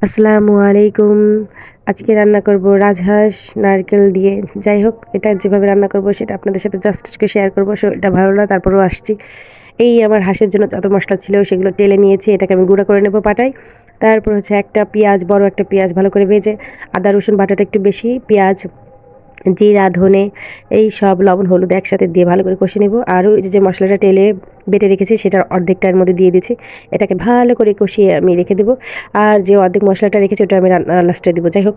আসসালামু আলাইকুম। আজকে রান্না করব রাজহাঁস নারকেল দিয়ে। যাই হোক, এটা যেভাবে রান্না করব সেটা আপনাদের সাথে জাস্ট শেয়ার করব। এটা ভালো না, তারপরেও আসছি। এই আমার হাঁসের জন্য যত মশলা ছিল সেগুলো টেলে নিয়েছি, এটাকে আমি গুঁড়া করে নেব পাটায়। তারপর হচ্ছে একটা পেঁয়াজ, বড় একটা পেঁয়াজ ভালো করে ভেজে, আদা রসুন বাটাটা একটু বেশি, পেঁয়াজ, জিরা, ধনে, এই সব লবণ হলুদ একসাথে দিয়ে ভালো করে কষে নেব। আর ওই যে মশলাটা টেলে বেটে রেখেছি সেটার অর্ধেকটার মধ্যে দিয়ে দিচ্ছি, এটাকে ভালো করে কষিয়ে আমি রেখে দেবো। আর যে অর্ধেক মশলাটা রেখেছি ওটা আমি লাস্টে দেবো। যাই হোক,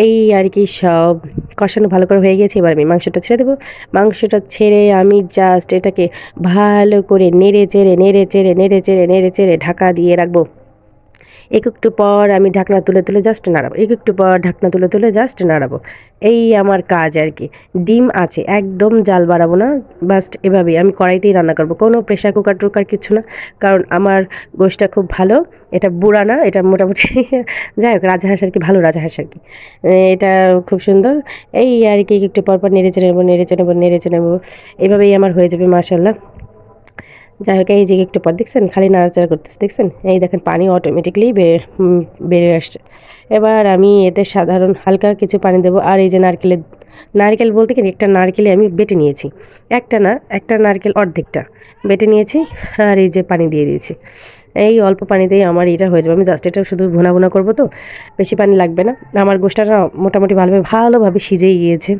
এই আর কি সব কষানো ভালো করে হয়ে গেছে। এবার আমি মাংসটা ছেড়ে দেবো। মাংসটা ছেড়ে আমি জাস্ট এটাকে ভালো করে নেড়ে চেড়ে ঢাকা দিয়ে রাখবো। একটু পর আমি ঢাকনা তুলে তুলে জাস্ট নাড়াবো, একটু পর ঢাকনা তুলে তুলে জাস্ট নাড়াবো। এই আমার কাজ আর কি। ডিম আছে, একদম জাল বাড়াবো না, বাস্ট এভাবেই আমি কড়াইতেই রান্না করবো, কোনো প্রেশার কুকার টুকার কিছু না। কারণ আমার গোশটা খুব ভালো, এটা বুড়া না, এটা মোটামুটি যাই হোক রাজহাঁস আর কি, ভালো রাজহাঁস আর কি। এটা খুব সুন্দর। এই আর কি একটু পরপর নেড়ে চেড়ে নেবো। এভাবেই আমার হয়ে যাবে মাশাল্লাহ। যাই হোক, এই যে একটু পর দেখছেন খালি নাড়াচাড়া করতেছে, দেখছেন এই দেখেন পানি অটোমেটিকলি বেরিয়ে আসছে। এবার আমি এতে সাধারণ হালকা কিছু পানি দেবো। আর এই যে নারকেল বলতে কি একটা নারকেলে আমি বেটে নিয়েছি, একটা না, একটা নারকেল অর্ধেকটা বেটে নিয়েছি। আর এই যে পানি দিয়ে দিয়েছি, এই অল্প পানিতেই আমার এটা হয়ে যাবে। আমি জাস্ট এটা শুধু ভুনা করবো, তো বেশি পানি লাগবে না। আমার গোশটা মোটামুটি ভালোভাবে সিজেই গিয়েছে।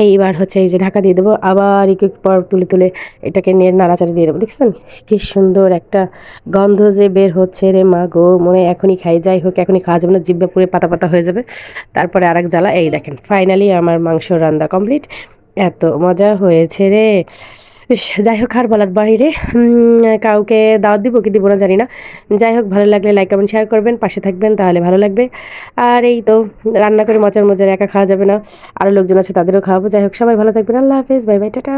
এইবার হচ্ছে এই যে ঢাকা দিয়ে দেবো, আবার একটু পর তুলে তুলে এটাকে নাড়াচাড়া দিয়ে দেবো। দেখছেন কি সুন্দর একটা গন্ধ যে বের হচ্ছে রে মা গো, মনে এখনই খাই। যাই হোক, এখনই খাওয়া যাবে না, জিভে পুরো পাতা পাতা হয়ে যাবে। তারপরে আরেক জ্বালা। এই দেখেন ফাইনালি আমার মাংস রান্না কমপ্লিট। এত মজা হয়েছে রে। ইস, যাই হোক, আর বলার বাইরে কাউকে দাওয়াত দিব কি দিব না জানি না। যাই হোক, ভালো লাগলে লাইক কমেন্ট শেয়ার করবেন, পাশে থাকবেন, তাহলে ভালো লাগবে। আর এই তো রান্না করে মজার একা খাওয়া যাবে না, আরও লোকজন আছে তাদেরও খাওয়াবো। যাই হোক, সবাই ভালো থাকবেন। আল্লাহ হাফেজ, বাই বাই, টাটা।